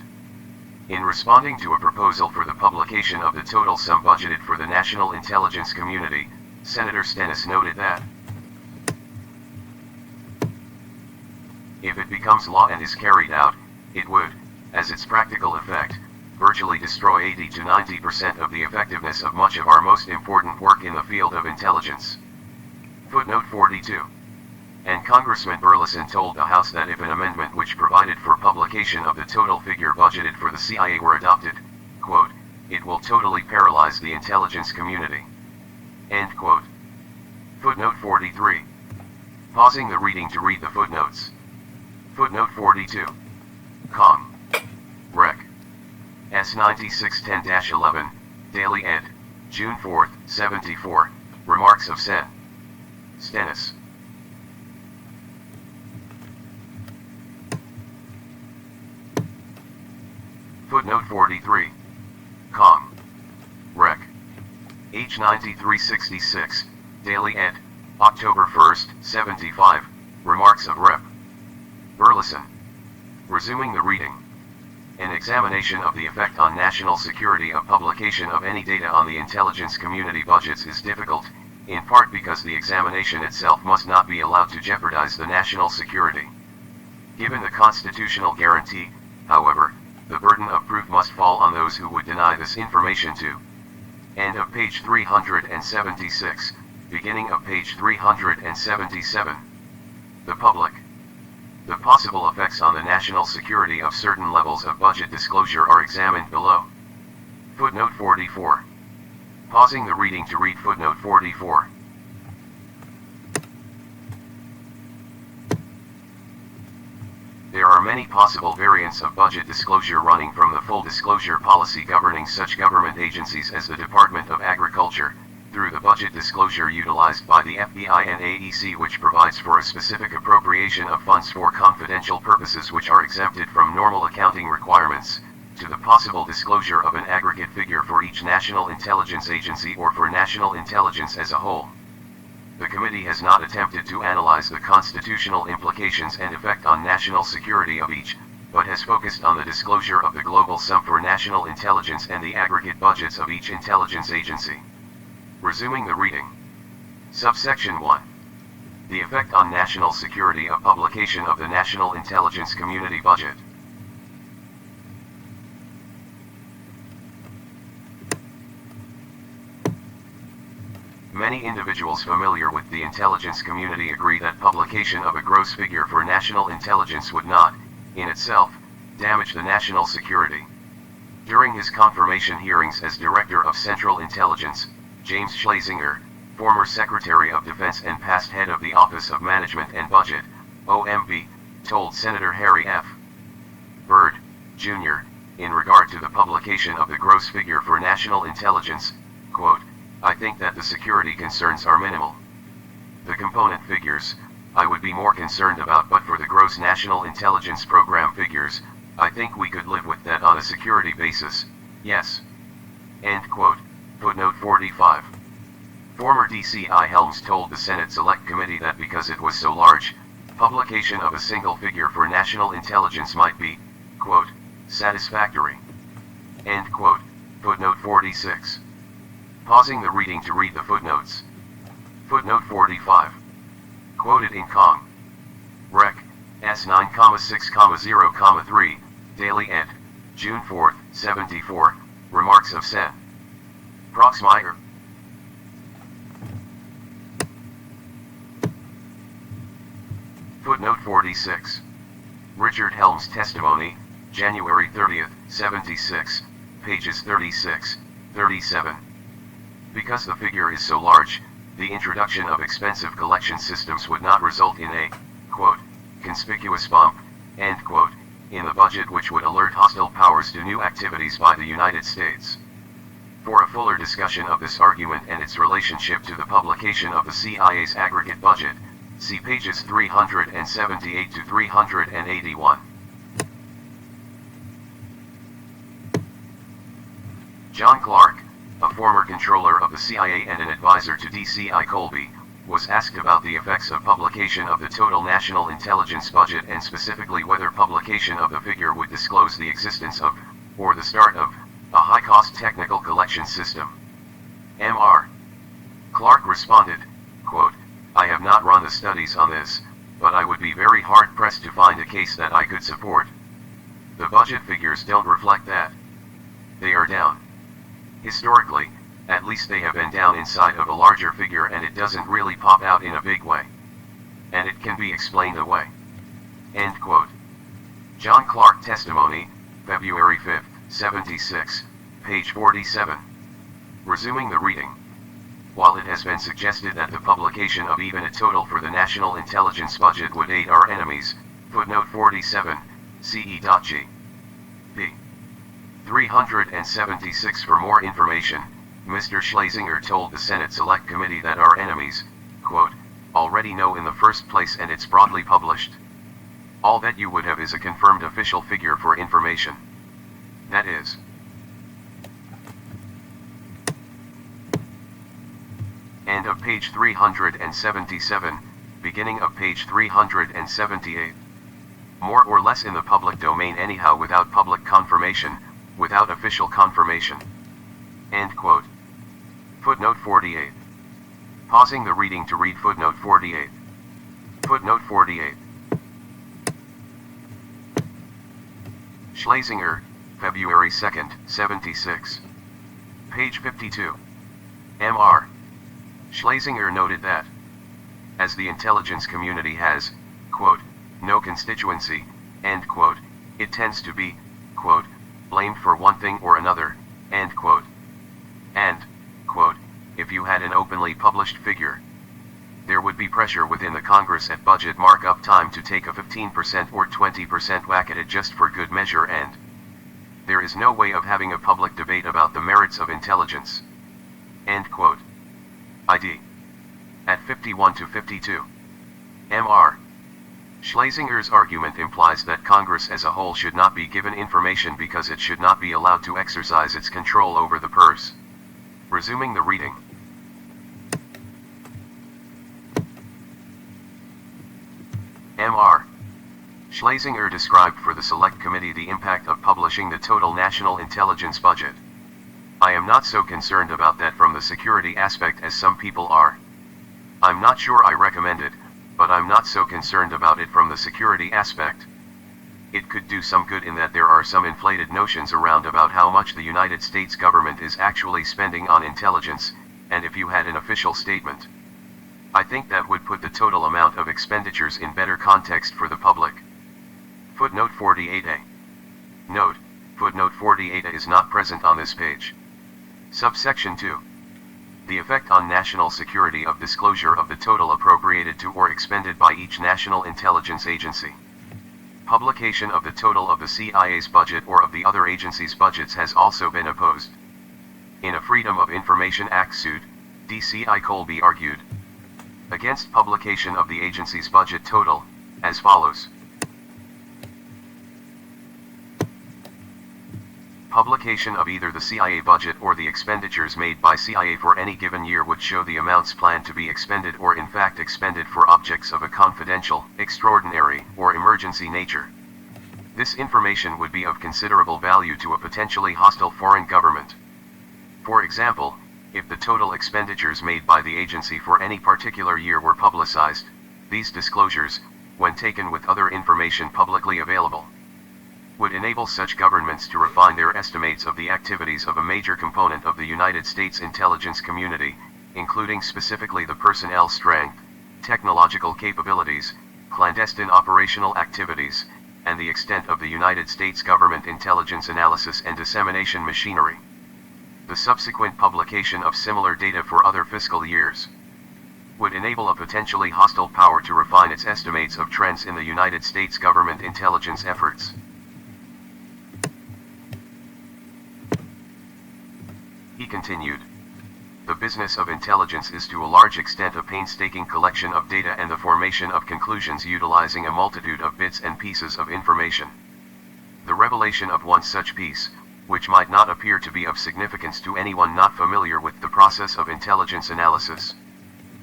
In responding to a proposal for the publication of the total sum budgeted for the national intelligence community, Senator Stennis noted that, if it becomes law and is carried out, it would, as its practical effect, virtually destroy 80 to 90% of the effectiveness of much of our most important work in the field of intelligence. Footnote 42. And Congressman Burleson told the House that if an amendment which provided for publication of the total figure budgeted for the CIA were adopted, quote, it will totally paralyze the intelligence community. End quote. Footnote 43. Pausing the reading to read the footnotes. Footnote 42. Cong. Rec. S. 9610-11, Daily Ed., June 4, 74, Remarks of Sen. Stennis. Footnote 43. Cong. Rec. H. 9366, Daily Ed., October 1, 75, Remarks of Rep. Burleson. Resuming the reading. An examination of the effect on national security of publication of any data on the intelligence community budgets is difficult, in part because the examination itself must not be allowed to jeopardize the national security. Given the constitutional guarantee, however, the burden of proof must fall on those who would deny this information to. End of page 376, beginning of page 377. The public. The possible effects on the national security of certain levels of budget disclosure are examined below. Footnote 44. Pausing the reading to read footnote 44. There are many possible variants of budget disclosure running from the full disclosure policy governing such government agencies as the Department of Agriculture, through the budget disclosure utilized by the FBI and AEC, which provides for a specific appropriation of funds for confidential purposes which are exempted from normal accounting requirements, to the possible disclosure of an aggregate figure for each national intelligence agency or for national intelligence as a whole. The committee has not attempted to analyze the constitutional implications and effect on national security of each, but has focused on the disclosure of the global sum for national intelligence and the aggregate budgets of each intelligence agency. Resuming the reading. Subsection 1. The effect on national security of publication of the National Intelligence Community Budget. Many individuals familiar with the intelligence community agree that publication of a gross figure for national intelligence would not, in itself, damage the national security. During his confirmation hearings as Director of Central Intelligence, James Schlesinger, former Secretary of Defense and past head of the Office of Management and Budget, OMB, told Senator Harry F. Byrd, Jr., in regard to the publication of the gross figure for national intelligence, quote, "I think that the security concerns are minimal. The component figures, I would be more concerned about, but for the gross national intelligence program figures, I think we could live with that on a security basis, yes." End quote. Footnote 45. Former DCI Helms told the Senate Select Committee that because it was so large, publication of a single figure for national intelligence might be, quote, "satisfactory." End quote. Footnote 46. Pausing the reading to read the footnotes. Footnote 45. Quoted in Cong. Rec. S 9,6,0,3, Daily ed. June 4, 74, Remarks of Sen. Proxmire. Footnote 46. Richard Helms' testimony, January 30, 76, pages 36, 37. Because the figure is so large, the introduction of expensive collection systems would not result in a, quote, "conspicuous bump," end quote, in the budget which would alert hostile powers to new activities by the United States. For a fuller discussion of this argument and its relationship to the publication of the CIA's aggregate budget, see pages 378 to 381. John Clark, a former controller of the CIA and an advisor to DCI Colby, was asked about the effects of publication of the total national intelligence budget and specifically whether publication of the figure would disclose the existence of, or the start of, a high-cost technical collection system. Mr. Clark responded, quote, "I have not run the studies on this, but I would be very hard-pressed to find a case that I could support. The budget figures don't reflect that. They are down. Historically, at least they have been down inside of a larger figure and it doesn't really pop out in a big way. And it can be explained away." End quote. John Clark testimony, February 5, 76, page 47. Resuming the reading. While it has been suggested that the publication of even a total for the national intelligence budget would aid our enemies, footnote 47, CE.G. p. 376 for more information, Mr. Schlesinger told the Senate Select Committee that our enemies, quote, "already know in the first place and it's broadly published. All that you would have is a confirmed official figure for information. That is." End of page 377, beginning of page 378. More or less in the public domain anyhow without public confirmation, without official confirmation. End quote. Footnote 48. Pausing the reading to read footnote 48. Footnote 48. Schlesinger, February 2, 76. Page 52. Mr. Schlesinger noted that, as the intelligence community has, quote, "no constituency," end quote, it tends to be, quote, "blamed for one thing or another," end quote. And, quote, "if you had an openly published figure, there would be pressure within the Congress at budget markup time to take a 15% or 20% whack at it just for good measure, and there is no way of having a public debate about the merits of intelligence." End quote. ID. At 51 to 52. Mr. Schlesinger's argument implies that Congress as a whole should not be given information because it should not be allowed to exercise its control over the purse. Resuming the reading. Mr. Schlesinger described for the Select Committee the impact of publishing the total national intelligence budget. "I am not so concerned about that from the security aspect as some people are. I'm not sure I recommend it, but I'm not so concerned about it from the security aspect. It could do some good in that there are some inflated notions around about how much the United States government is actually spending on intelligence, and if you had an official statement, I think that would put the total amount of expenditures in better context for the public." Footnote 48a. Note, footnote 48a is not present on this page. Subsection 2. The effect on national security of disclosure of the total appropriated to or expended by each national intelligence agency. Publication of the total of the CIA's budget or of the other agencies' budgets has also been opposed. In a Freedom of Information Act suit, DCI Colby argued against publication of the agency's budget total, as follows. Publication of either the CIA budget or the expenditures made by CIA for any given year would show the amounts planned to be expended or in fact expended for objects of a confidential, extraordinary, or emergency nature. This information would be of considerable value to a potentially hostile foreign government. For example, if the total expenditures made by the agency for any particular year were publicized, these disclosures, when taken with other information publicly available, would enable such governments to refine their estimates of the activities of a major component of the United States intelligence community, including specifically the personnel strength, technological capabilities, clandestine operational activities, and the extent of the United States government intelligence analysis and dissemination machinery. The subsequent publication of similar data for other fiscal years would enable a potentially hostile power to refine its estimates of trends in the United States government intelligence efforts. He continued, "The business of intelligence is to a large extent a painstaking collection of data and the formation of conclusions utilizing a multitude of bits and pieces of information. The revelation of one such piece, which might not appear to be of significance to anyone not familiar with the process of intelligence analysis."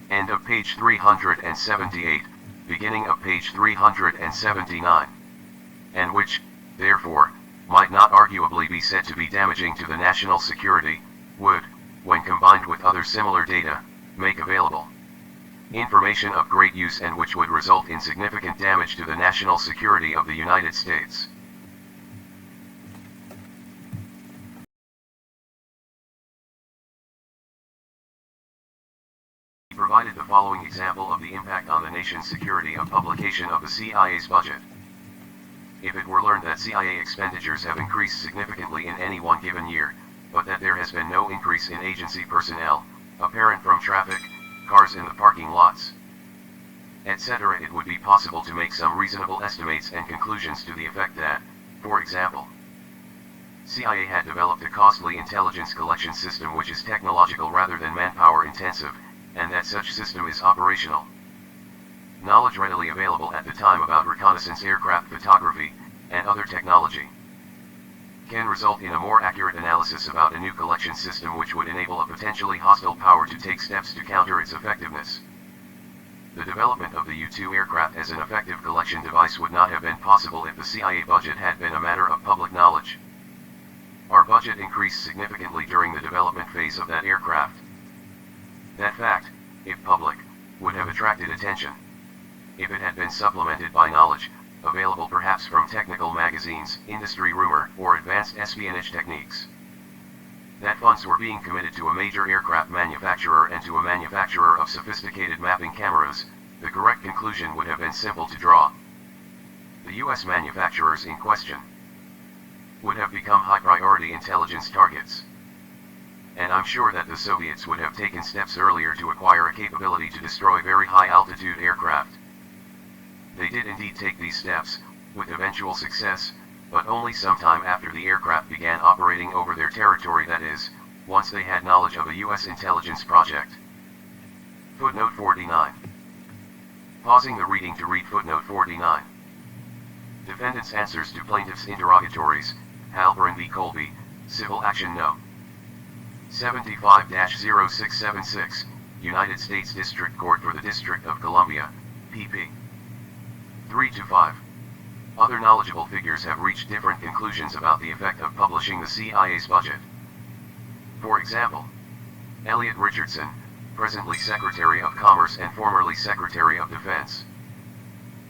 End of page 378, beginning of page 379. And which, therefore, might not arguably be said to be damaging to the national security, would, when combined with other similar data, make available information of great use and which would result in significant damage to the national security of the United States. He provided the following example of the impact on the nation's security of publication of the CIA's budget. If it were learned that CIA expenditures have increased significantly in any one given year, but that there has been no increase in agency personnel, apparent from traffic, cars in the parking lots, etc., it would be possible to make some reasonable estimates and conclusions to the effect that, for example, CIA had developed a costly intelligence collection system which is technological rather than manpower intensive, and that such system is operational. Knowledge readily available at the time about reconnaissance aircraft photography, and other technology, can result in a more accurate analysis about a new collection system which would enable a potentially hostile power to take steps to counter its effectiveness. The development of the U-2 aircraft as an effective collection device would not have been possible if the CIA budget had been a matter of public knowledge. Our budget increased significantly during the development phase of that aircraft. That fact, if public, would have attracted attention if it had been supplemented by knowledge, available perhaps from technical magazines, industry rumor, or advanced espionage techniques. That funds were being committed to a major aircraft manufacturer and to a manufacturer of sophisticated mapping cameras, the correct conclusion would have been simple to draw. The U.S. manufacturers in question would have become high-priority intelligence targets. And I'm sure that the Soviets would have taken steps earlier to acquire a capability to destroy very high-altitude aircraft. They did indeed take these steps, with eventual success, but only sometime after the aircraft began operating over their territory, that is, once they had knowledge of a U.S. intelligence project. Footnote 49. Pausing the reading to read footnote 49. Defendant's answers to plaintiff's interrogatories, Halperin v. Colby, Civil Action No. 75-0676, United States District Court for the District of Columbia, pp. 3-5. Other knowledgeable figures have reached different conclusions about the effect of publishing the CIA's budget. For example, Elliot Richardson, presently Secretary of Commerce and formerly Secretary of Defense,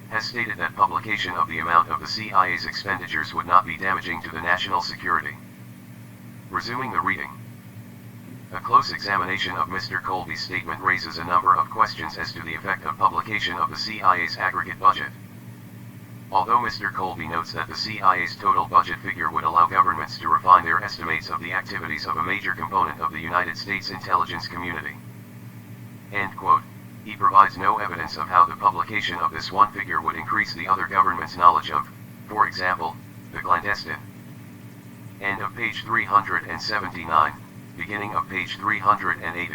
has stated that publication of the amount of the CIA's expenditures would not be damaging to the national security. Resuming the reading. A close examination of Mr. Colby's statement raises a number of questions as to the effect of publication of the CIA's aggregate budget. Although Mr. Colby notes that the CIA's total budget figure would allow governments to refine their estimates of the activities of a major component of the United States intelligence community. End quote. He provides no evidence of how the publication of this one figure would increase the other government's knowledge of, for example, the clandestine. End of page 379, beginning of page 380.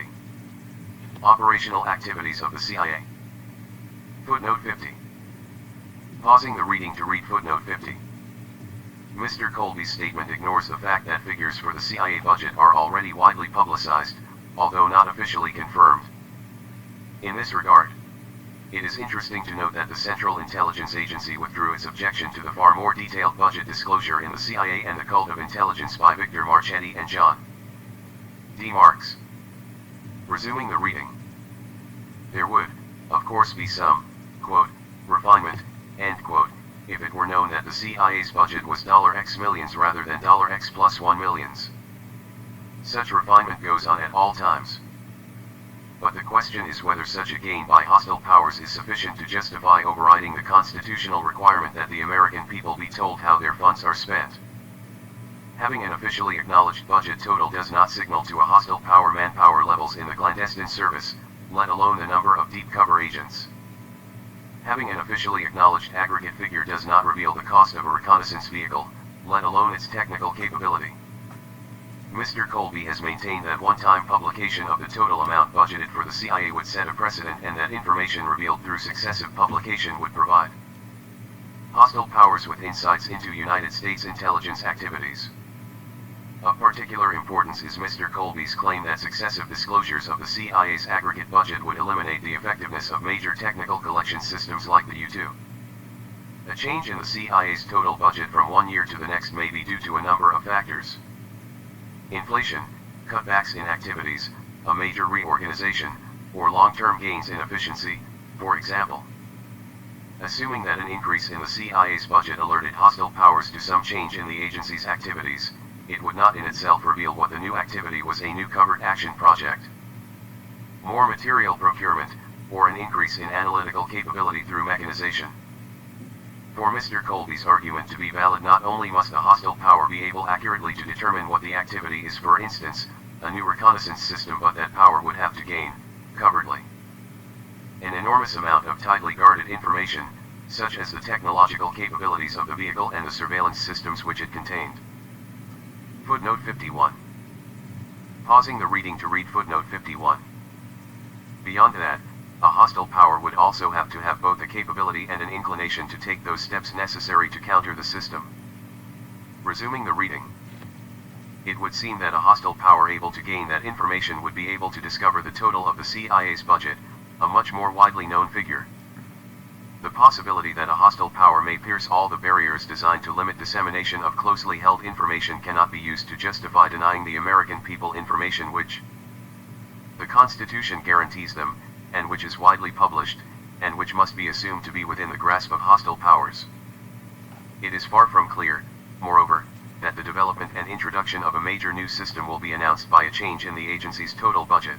Operational activities of the CIA. Footnote 50. Pausing the reading to read footnote 50. Mr. Colby's statement ignores the fact that figures for the CIA budget are already widely publicized, although not officially confirmed. In this regard, it is interesting to note that the Central Intelligence Agency withdrew its objection to the far more detailed budget disclosure in the CIA and the Cult of Intelligence by Victor Marchetti and John D. Marks. Resuming the reading. There would, of course, be some, quote, refinement, end quote, if it were known that the CIA's budget was $X millions rather than $X plus 1 millions. Such refinement goes on at all times. But the question is whether such a gain by hostile powers is sufficient to justify overriding the constitutional requirement that the American people be told how their funds are spent. Having an officially acknowledged budget total does not signal to a hostile power manpower levels in the clandestine service, let alone the number of deep cover agents. Having an officially acknowledged aggregate figure does not reveal the cost of a reconnaissance vehicle, let alone its technical capability. Mr. Colby has maintained that one-time publication of the total amount budgeted for the CIA would set a precedent and that information revealed through successive publication would provide hostile powers with insights into United States intelligence activities. Of particular importance is Mr. Colby's claim that successive disclosures of the CIA's aggregate budget would eliminate the effectiveness of major technical collection systems like the U-2. A change in the CIA's total budget from one year to the next may be due to a number of factors. Inflation, cutbacks in activities, a major reorganization, or long-term gains in efficiency, for example. Assuming that an increase in the CIA's budget alerted hostile powers to some change in the agency's activities, it would not in itself reveal what the new activity was a new covert action project. More material procurement, or an increase in analytical capability through mechanization. For Mr. Colby's argument to be valid, not only must a hostile power be able accurately to determine what the activity is, for instance, a new reconnaissance system, but that power would have to gain, covertly, an enormous amount of tightly guarded information, such as the technological capabilities of the vehicle and the surveillance systems which it contained. Footnote 51. Pausing the reading to read footnote 51. Beyond that, a hostile power would also have to have both the capability and an inclination to take those steps necessary to counter the system. Resuming the reading. It would seem that a hostile power able to gain that information would be able to discover the total of the CIA's budget, a much more widely known figure. The possibility that a hostile power may pierce all the barriers designed to limit dissemination of closely held information cannot be used to justify denying the American people information which the Constitution guarantees them, and which is widely published, and which must be assumed to be within the grasp of hostile powers. It is far from clear, moreover, that the development and introduction of a major new system will be announced by a change in the agency's total budget.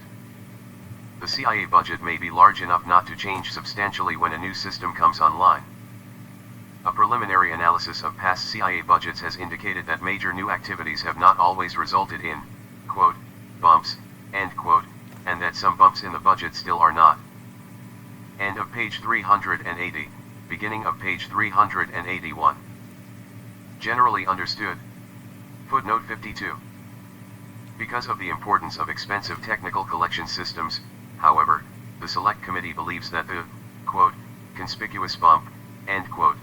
The CIA budget may be large enough not to change substantially when a new system comes online. A preliminary analysis of past CIA budgets has indicated that major new activities have not always resulted in, quote, bumps, end quote, and that some bumps in the budget still are not. End of page 380, beginning of page 381. Generally understood. Footnote 52. Because of the importance of expensive technical collection systems, however, the Select Committee believes that the, quote, conspicuous bump, end quote,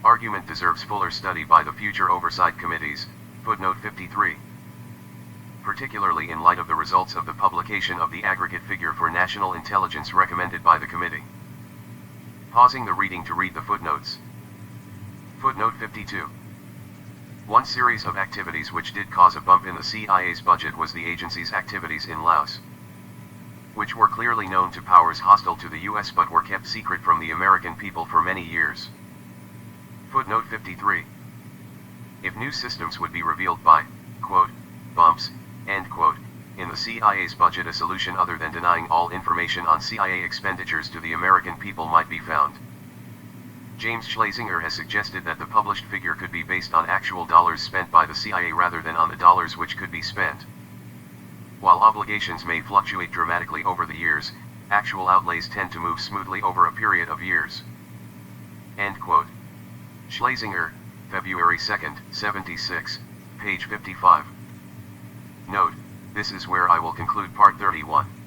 argument deserves fuller study by the future oversight committees. Footnote 53. Particularly in light of the results of the publication of the aggregate figure for national intelligence recommended by the committee. Pausing the reading to read the footnotes. Footnote 52. One series of activities which did cause a bump in the CIA's budget was the agency's activities in Laos, which were clearly known to powers hostile to the US but were kept secret from the American people for many years. Footnote 53. If new systems would be revealed by, quote, bumps, end quote, in the CIA's budget, a solution other than denying all information on CIA expenditures to the American people might be found. James Schlesinger has suggested that the published figure could be based on actual dollars spent by the CIA rather than on the dollars which could be spent. While obligations may fluctuate dramatically over the years, actual outlays tend to move smoothly over a period of years. End quote. Schlesinger, February 2, 76, page 55. Note, this is where I will conclude part 31.